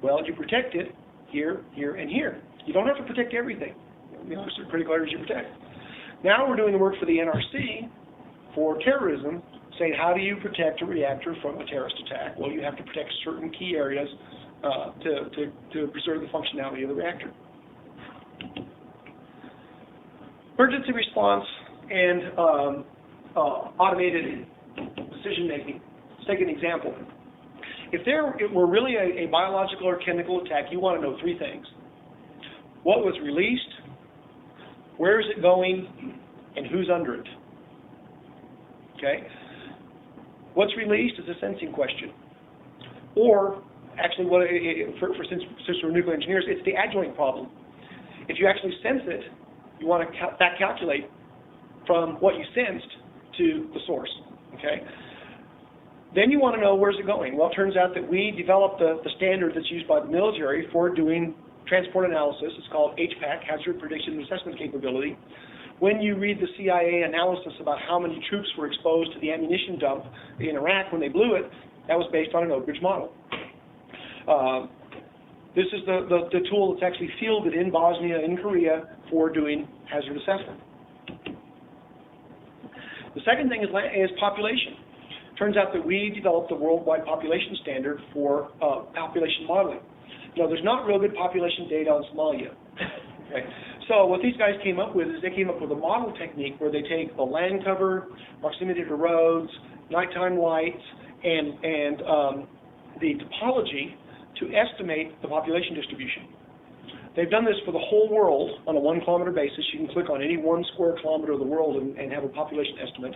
Well, you protect it here, here, and here. You don't have to protect everything. Certain critical areas you protect. Now we're doing the work for the NRC for terrorism, saying how do you protect a reactor from a terrorist attack? Well, you have to protect certain key areas to preserve the functionality of the reactor. Emergency response and automated decision-making. Let's take an example. If there were really a biological or chemical attack, you want to know 3 things. What was released, where is it going, and who's under it. Okay? What's released is a sensing question. Or, actually, since we're nuclear engineers, it's the adjoint problem. If you actually sense it, you want to back calculate from what you sensed to the source. Okay? Then you want to know where's it going. Well, it turns out that we developed the standard that's used by the military for doing transport analysis. It's called HPAC, Hazard Prediction and Assessment Capability. When you read the CIA analysis about how many troops were exposed to the ammunition dump in Iraq when they blew it, that was based on an Oak Ridge model. This is the tool that's actually fielded in Bosnia and Korea for doing hazard assessment. The second thing is population. Turns out that we developed the worldwide population standard for population modeling. You know, there's not real good population data on Somalia. Okay. So what these guys came up with is they came up with a model technique where they take the land cover, proximity to roads, nighttime lights, and the topology to estimate the population distribution. They've done this for the whole world on a 1 kilometer basis. You can click on any 1 square kilometer of the world and have a population estimate.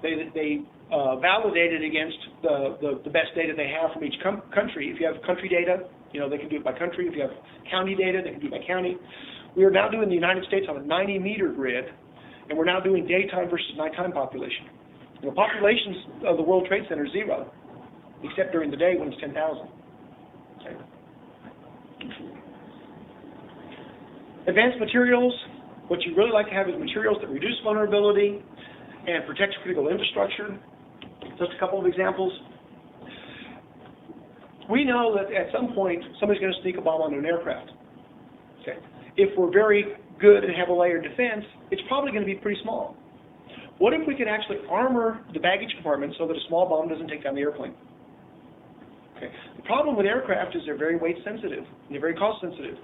They validate it against the best data they have from each country. If you have country data, you know, they can do it by country. If you have county data, they can do it by county. We are now doing the United States on a 90-meter grid, and we're now doing daytime versus nighttime population. The populations of the World Trade Center is 0, except during the day when it's 10,000. Okay. Advanced materials, what you really like to have is materials that reduce vulnerability and protect critical infrastructure. Just a couple of examples. We know that at some point somebody's going to sneak a bomb onto an aircraft. Okay. If we're very good and have a layered defense, it's probably going to be pretty small. What if we could actually armor the baggage compartment so that a small bomb doesn't take down the airplane? Okay. The problem with aircraft is they're very weight sensitive and they're very cost sensitive.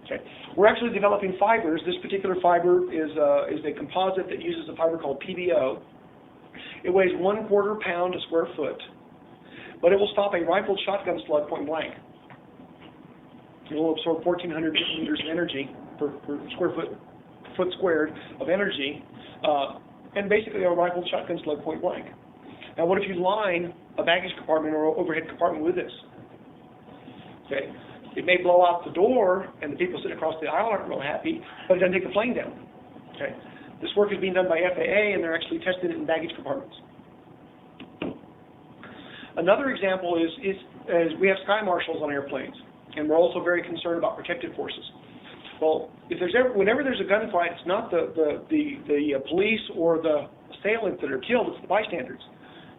Okay. We're actually developing fibers. This particular fiber is a composite that uses a fiber called PBO. It weighs 1/4 pound a square foot, but it will stop a rifled shotgun slug point blank. It will absorb 1,400 liters of energy per square foot squared of energy, and basically a rifled shotgun slug point blank. Now, what if you line a baggage compartment or overhead compartment with this? Okay. It may blow out the door, and the people sitting across the aisle aren't real happy, but it doesn't take the plane down. Okay. This work is being done by FAA, and they're actually testing it in baggage compartments. Another example is we have sky marshals on airplanes, and we're also very concerned about protective forces. Well, whenever there's a gunfight, it's not the police or the assailants that are killed; it's the bystanders.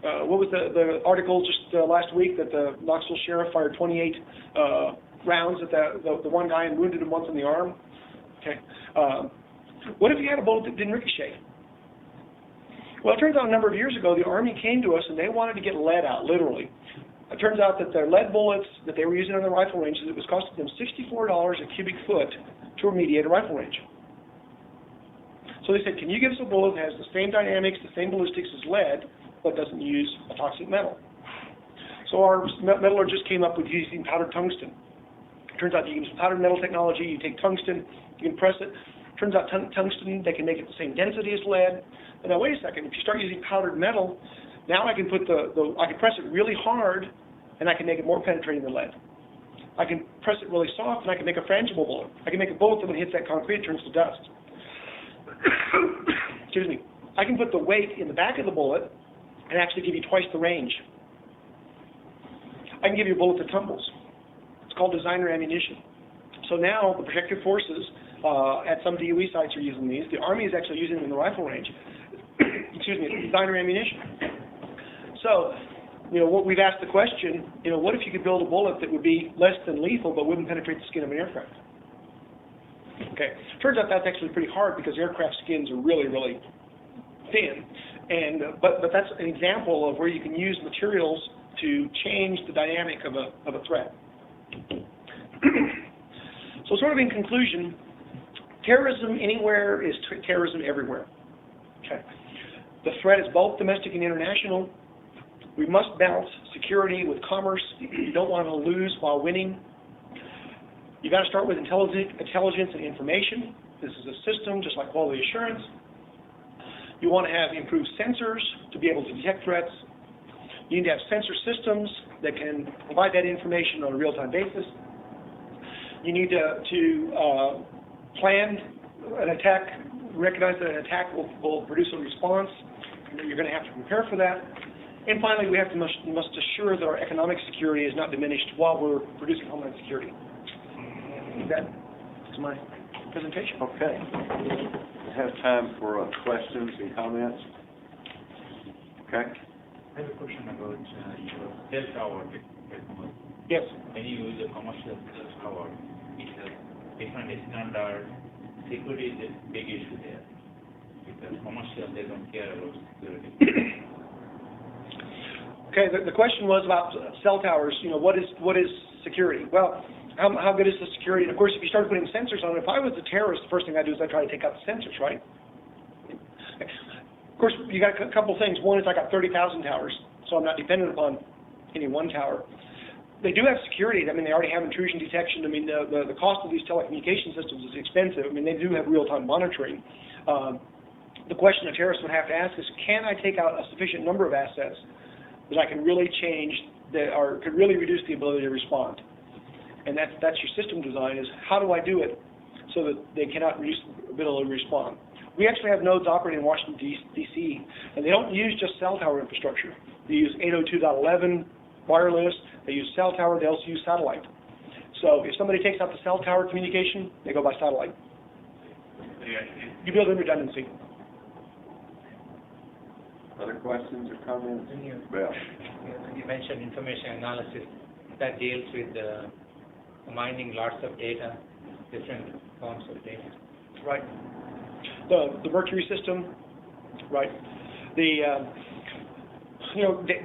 What was the article just last week that the Knoxville sheriff fired 28 rounds at the one guy and wounded him once in the arm? Okay. What if you had a bullet that didn't ricochet? Well, it turns out a number of years ago, the Army came to us and they wanted to get lead out, literally. It turns out that their lead bullets that they were using on their rifle ranges, it was costing them $64 a cubic foot to remediate a rifle range. So they said, can you give us a bullet that has the same dynamics, the same ballistics as lead, but doesn't use a toxic metal? So our metallurgist came up with using powdered tungsten. It turns out you can use powdered metal technology, you take tungsten, you can press it. Turns out tungsten, they can make it the same density as lead. But now wait a second, if you start using powdered metal, now I can put I can press it really hard, and I can make it more penetrating than lead. I can press it really soft, and I can make a frangible bullet. I can make a bullet that when it hits that concrete, it turns to dust. Excuse me. I can put the weight in the back of the bullet and actually give you twice the range. I can give you a bullet that tumbles. It's called designer ammunition. So now the protective forces at some DOE sites are using these. The Army is actually using them in the rifle range. Excuse me, designer ammunition. So, you know, what we've asked the question, you know, what if you could build a bullet that would be less than lethal but wouldn't penetrate the skin of an aircraft? Okay. Turns out that's actually pretty hard because aircraft skins are really, really thin. And but that's an example of where you can use materials to change the dynamic of a threat. So sort of in conclusion, terrorism anywhere is terrorism everywhere. Okay. The threat is both domestic and international. We must balance security with commerce. You don't want to lose while winning. You've got to start with intelligence and information. This is a system just like quality assurance. You want to have improved sensors to be able to detect threats. You need to have sensor systems that can provide that information on a real-time basis. You need to plan an attack, recognize that an attack will produce a response. You're going to have to prepare for that. And finally, we must assure that our economic security is not diminished while we're producing homeland security. think that is my presentation. Okay. We have time for questions and comments. Okay. I have a question about your cell tower technology. Yes. When you use a commercial cell tower, it has different standard. Security is a big issue there. Because commercial, they don't care about security. Okay, the question was about cell towers. You know, what is security? Well, how good is the security? And of course, if you start putting sensors on it, if I was a terrorist, the first thing I do is I try to take out the sensors, right? Of course, you got a couple of things. One is I got 30,000 towers, so I'm not dependent upon any one tower. They do have security. I mean, they already have intrusion detection. I mean, the cost of these telecommunication systems is expensive. I mean, they do have real-time monitoring. The question a terrorist would have to ask is, can I take out a sufficient number of assets that I can really change, or could really reduce the ability to respond? And that's your system design, is how do I do it so that they cannot reduce the ability to respond? We actually have nodes operating in Washington, D.C., and they don't use just cell tower infrastructure. They use 802.11 wireless, they use cell tower, they also use satellite. So if somebody takes out the cell tower communication, they go by satellite. You build in redundancy. Other questions or comments? Well, you mentioned information analysis that deals with mining lots of data, different forms of data. Right. The Mercury system, right.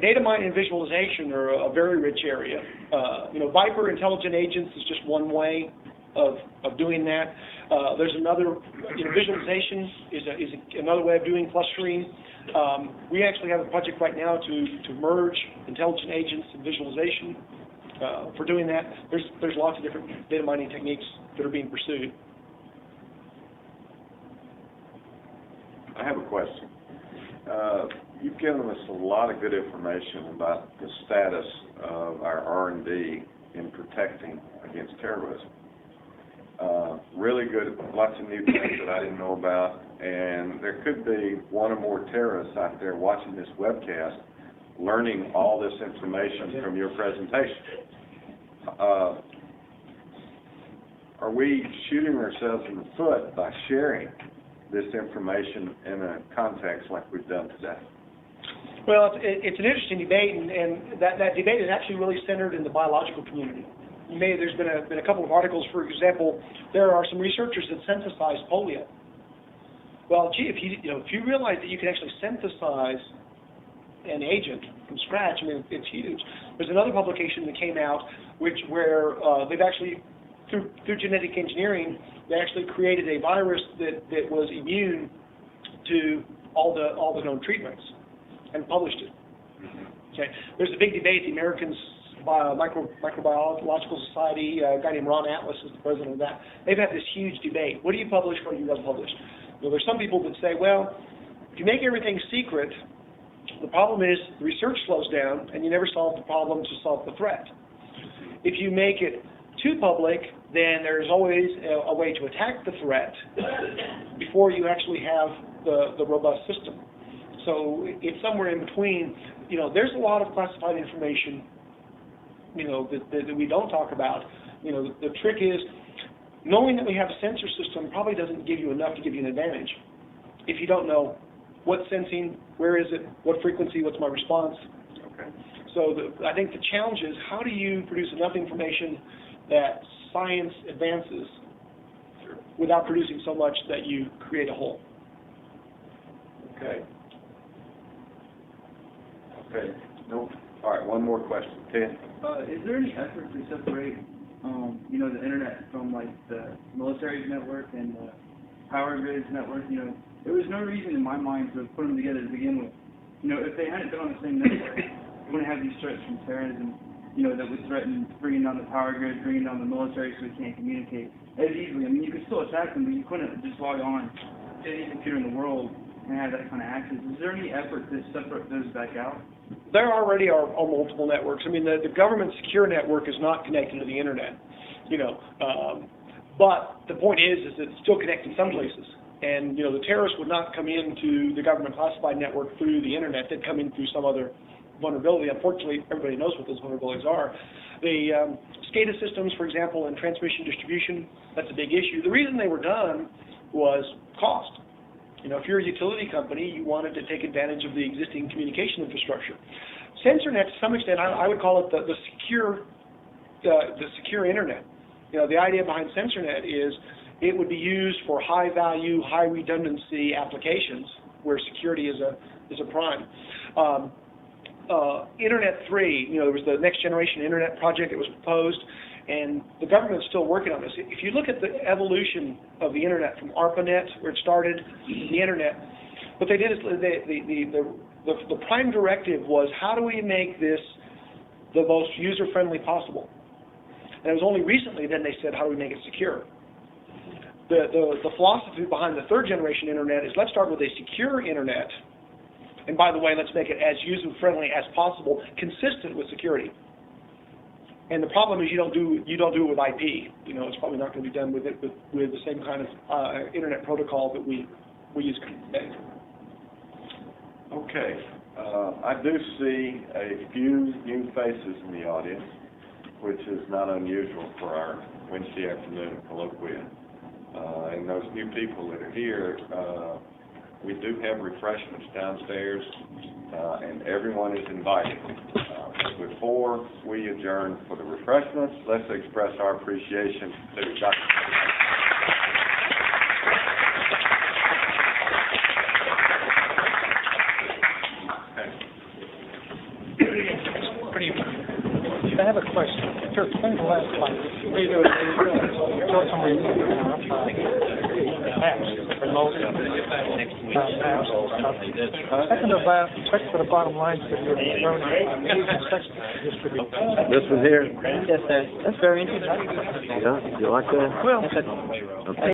Data mining and visualization are a very rich area. Viper intelligent agents is just one way of doing that. There's another, visualization is another way of doing clustering. We actually have a project right now to merge intelligent agents and visualization. For doing that, there's lots of different data mining techniques that are being pursued. I have a question. You've given us a lot of good information about the status of our R&D in protecting against terrorism. Really good, lots of new things that I didn't know about, and there could be one or more terrorists out there watching this webcast learning all this information from your presentation. Are we shooting ourselves in the foot by sharing this information in a context like we've done today? Well, it's an interesting debate, and that debate is actually really centered in the biological community. There's been a couple of articles, for example, there are some researchers that synthesize polio. Well, gee, if you realize that you can actually synthesize an agent from scratch, I mean, it's huge. There's another publication that came out where they've actually, through genetic engineering, they actually created a virus that was immune to all the known treatments and published it. Okay. There's a big debate. The American Microbiological Society, a guy named Ron Atlas is the president of that. They've had this huge debate. What do you publish? What do you not publish? Well, there's some people that say, well, if you make everything secret, the problem is the research slows down and you never solve the problem to solve the threat. If you make it too public, then there's always a way to attack the threat before you actually have the robust system. So it's somewhere in between. There's a lot of classified information, that we don't talk about. The trick is knowing that we have a sensor system probably doesn't give you enough to give you an advantage. If you don't know what's sensing, where is it, what frequency, what's my response. Okay. So I think the challenge is, how do you produce enough information that science advances without producing so much that you create a hole? Okay. No. All right, one more question. Ted? Is there any effort to separate, the internet from the military's network and the power grid's network? There was no reason in my mind to put them together to begin with. If they hadn't been on the same network, you wouldn't have these threats from terrorism, that would threaten bringing down the power grid, bringing down the military so we can't communicate as easily. I mean, you could still attack them, but you couldn't just log on to any computer in the world and have that kind of access. Is there any effort to separate those back out? There already are multiple networks. I mean, the government secure network is not connected to the internet, but the point is that it's still connected in some places. And, the terrorists would not come into the government classified network through the internet. They'd come in through some other vulnerability. Unfortunately, everybody knows what those vulnerabilities are. The SCADA systems, for example, in transmission distribution, that's a big issue. The reason they were done was cost. You know, if you're a utility company, you wanted to take advantage of the existing communication infrastructure. SensorNet, to some extent, I would call it the secure internet. You know, the idea behind SensorNet is it would be used for high-value, high-redundancy applications where security is a prime. Internet 3, you know, there was the Next Generation Internet project that was proposed, and the government's still working on this. If you look at the evolution of the Internet from ARPANET, where it started, the Internet, what they did is the prime directive was, how do we make this the most user-friendly possible? And it was only recently then they said, how do we make it secure? The philosophy behind the third generation Internet is, let's start with a secure Internet, and by the way, let's make it as user-friendly as possible, consistent with security. And the problem is you don't do it with IP. You know, it's probably not going to be done with the same kind of Internet protocol that we use today. Okay. I do see a few new faces in the audience, which is not unusual for our Wednesday afternoon colloquium. And those new people that are here, we do have refreshments downstairs, and everyone is invited. Before we adjourn for the refreshments, let's express our appreciation to Dr. I have a question. Sure, explain the last slide. Show somebody maps, remote maps. Check for the bottom line. This one here? Yes, sir. That's very interesting. Yeah, you like that? Well,